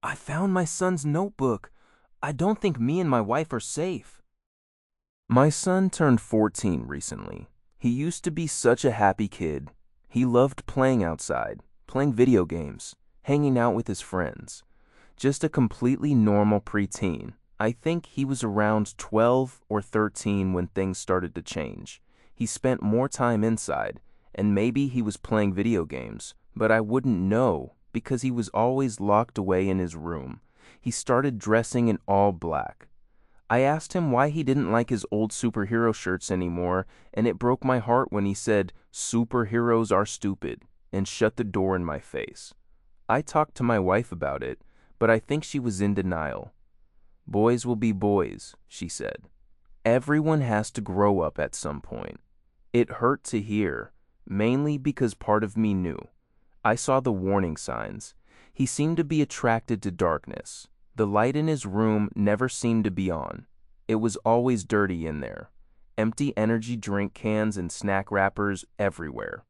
I found my son's notebook. I don't think me and my wife are safe. My son turned 14 recently. He used to be such a happy kid. He loved playing outside, playing video games, hanging out with his friends. Just a completely normal preteen. I think he was around 12 or 13 when things started to change. He spent more time inside, and maybe he was playing video games, but I wouldn't know because he was always locked away in his room. He started dressing in all black. I asked him why he didn't like his old superhero shirts anymore, and it broke my heart when he said, "Superheroes are stupid," and shut the door in my face. I talked to my wife about it, but I think she was in denial. "Boys will be boys," she said. "Everyone has to grow up at some point." It hurt to hear, mainly because part of me knew. I saw the warning signs. He seemed to be attracted to darkness. The light in his room never seemed to be on. It was always dirty in there. Empty energy drink cans and snack wrappers everywhere.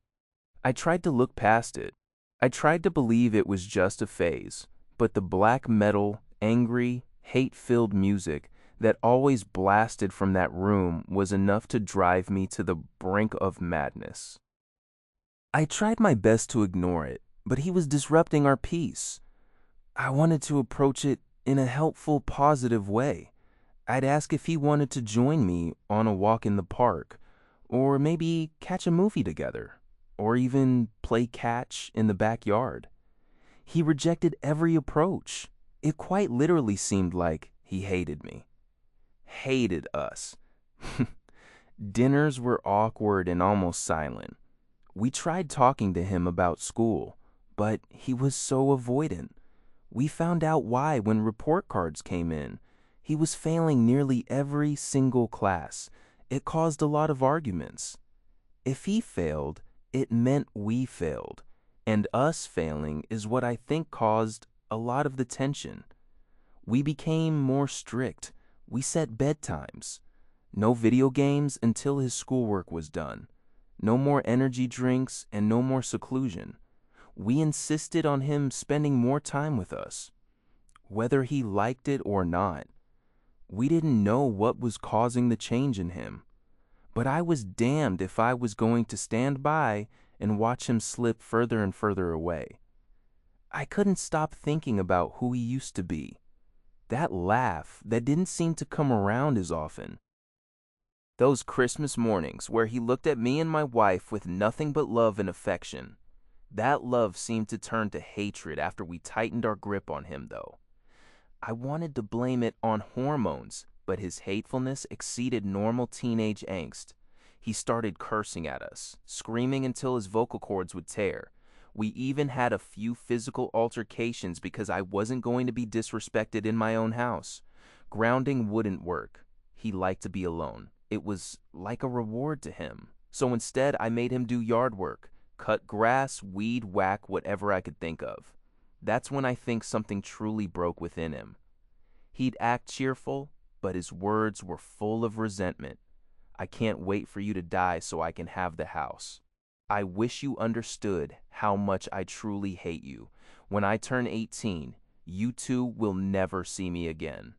I tried to look past it. I tried to believe it was just a phase, but the black metal, angry, hate-filled music that always blasted from that room was enough to drive me to the brink of madness. I tried my best to ignore it, but he was disrupting our peace. I wanted to approach it in a helpful, positive way. I'd ask if he wanted to join me on a walk in the park, or maybe catch a movie together, or even play catch in the backyard. He rejected every approach. It quite literally seemed like he hated me. Hated us. Dinners were awkward and almost silent. We tried talking to him about school, but he was so avoidant. We found out why when report cards came in. He was failing nearly every single class. It caused a lot of arguments. If he failed, it meant we failed. And us failing is what I think caused a lot of the tension. We became more strict. We set bedtimes. No video games until his schoolwork was done. No more energy drinks and no more seclusion. We insisted on him spending more time with us, whether he liked it or not. We didn't know what was causing the change in him, but I was damned if I was going to stand by and watch him slip further and further away. I couldn't stop thinking about who he used to be. That laugh that didn't seem to come around as often. Those Christmas mornings where he looked at me and my wife with nothing but love and affection. That love seemed to turn to hatred after we tightened our grip on him, though. I wanted to blame it on hormones, but his hatefulness exceeded normal teenage angst. He started cursing at us, screaming until his vocal cords would tear. We even had a few physical altercations because I wasn't going to be disrespected in my own house. Grounding wouldn't work. He liked to be alone. It was like a reward to him. So instead, I made him do yard work, cut grass, weed, whack, whatever I could think of. That's when I think something truly broke within him. He'd act cheerful, but his words were full of resentment. "I can't wait for you to die so I can have the house. I wish you understood how much I truly hate you. When I turn 18, you two will never see me again."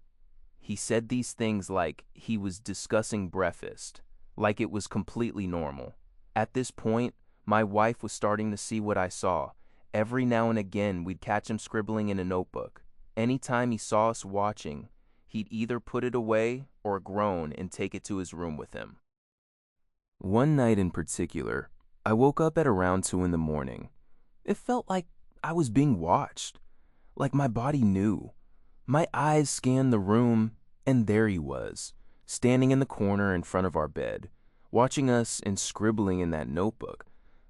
He said these things like he was discussing breakfast, like it was completely normal. At this point, my wife was starting to see what I saw. Every now and again, we'd catch him scribbling in a notebook. Anytime he saw us watching, he'd either put it away or groan and take it to his room with him. One night in particular, I woke up at around 2 in the morning. It felt like I was being watched, like my body knew. My eyes scanned the room, and there he was, standing in the corner in front of our bed, watching us and scribbling in that notebook.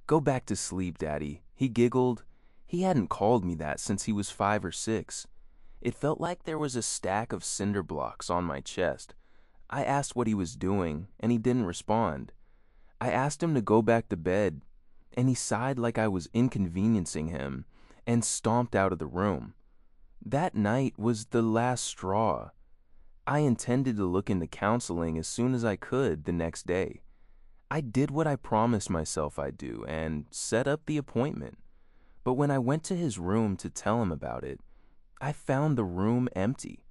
"Go back to sleep, Daddy," he giggled. He hadn't called me that since he was 5 or 6. It felt like there was a stack of cinder blocks on my chest. I asked what he was doing, and he didn't respond. I asked him to go back to bed, and he sighed like I was inconveniencing him and stomped out of the room. That night was the last straw. I intended to look into counseling as soon as I could the next day. I did what I promised myself I'd do and set up the appointment. But when I went to his room to tell him about it, I found the room empty.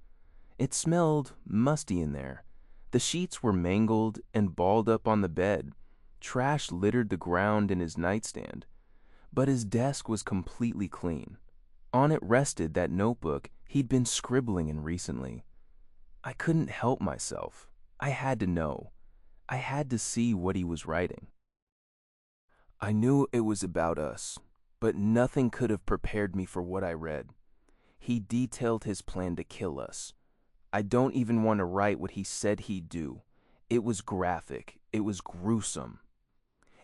It smelled musty in there. The sheets were mangled and balled up on the bed. Trash littered the ground in his nightstand. But his desk was completely clean. On it rested that notebook he'd been scribbling in recently. I couldn't help myself. I had to know. I had to see what he was writing. I knew it was about us, but nothing could have prepared me for what I read. He detailed his plan to kill us. I don't even want to write what he said he'd do. It was graphic. It was gruesome.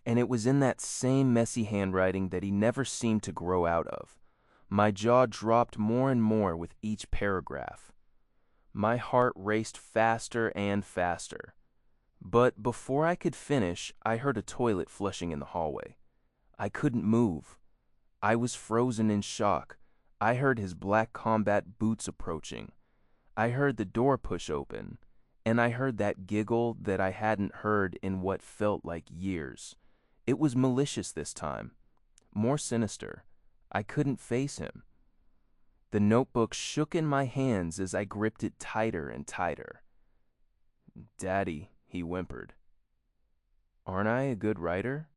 And it was in that same messy handwriting that he never seemed to grow out of. My jaw dropped more and more with each paragraph. My heart raced faster and faster. But before I could finish, I heard a toilet flushing in the hallway. I couldn't move. I was frozen in shock. I heard his black combat boots approaching. I heard the door push open, and I heard that giggle that I hadn't heard in what felt like years. It was malicious this time, more sinister. I couldn't face him. The notebook shook in my hands as I gripped it tighter and tighter. "Daddy," he whimpered. "Aren't I a good writer?"